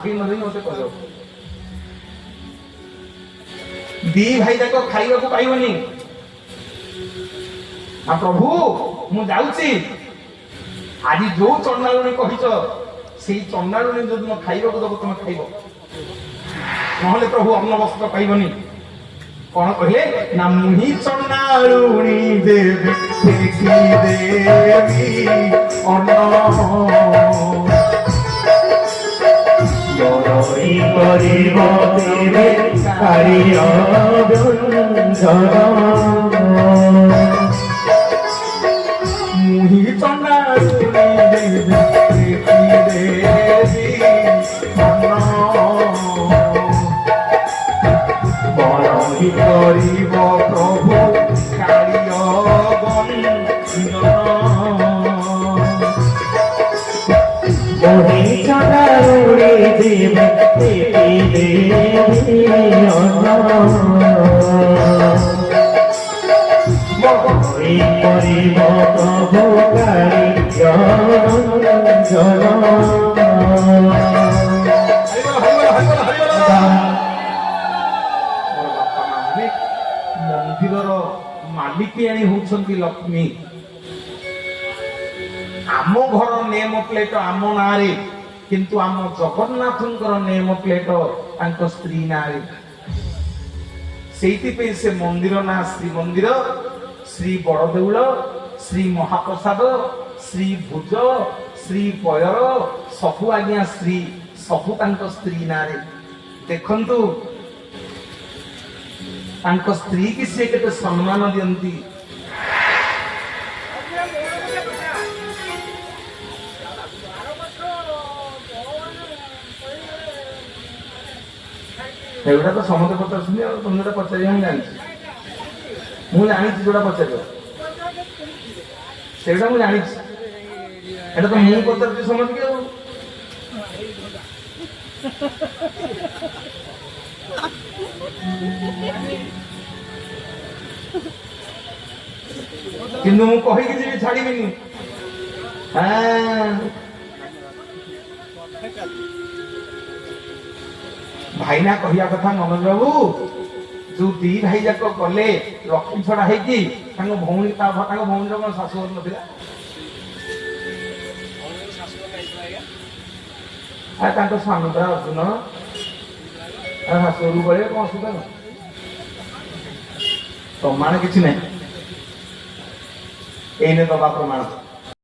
मते कह दी भाई जाक खाइबा को पाइबनी आ प्रभु मु जाउची आज जो चंडालुनी कहिच सेही चंडालुनी जो तुम खाइबा को दब तुम खाइबो नहले प्रभु अन्न वस्त्र पाइबनी कौन कहले ना मुही चंडालुनी देवी देखी देवी अन्न জয় করিব দেবে কারিয় মুহি চন্ডালুনি দেবী দেখি দেবী বড়ই করিব প্রভু কারিয় মোহি চন্ডালুনি দেবে দেখি দেবী বড়ই করিব প্রভু কারিয় मंदिर मालिकियाणी होउछंती लक्ष्मी आम घर नेम प्लेट आम नारे किंतु आम जगन्नाथंकर नेम प्लेट तांको स्त्री नारे सेइति पे से मंदिर ना श्री मंदिर श्री बड़देउल श्री महाप्रसाद श्री भुज श्री पयर सबु आज्ञा श्री सबु तांको स्त्री नारे देखंतु तांको स्त्री की से केते सम्मान दियंती एवढा तो समस्त पचार सुनी और तुम जोड़ा पचार हम जानी मु जानी जोड़ा पचार सेवडा मु जानी एटा तो मु पचार छी समझ के किंतु मु कहि के जे छाड़ी बिनी हां भाईना कहिया कथा मनोज बाबू जो दी भाई जाक गले लक्ष्मी छड़ा है कि भौणी भौणी शाशुर नथिला स्वामी परा अर्जुन शाशुर गले कौन असुविधा प्रमाण किसी ना एने दबा प्रमाण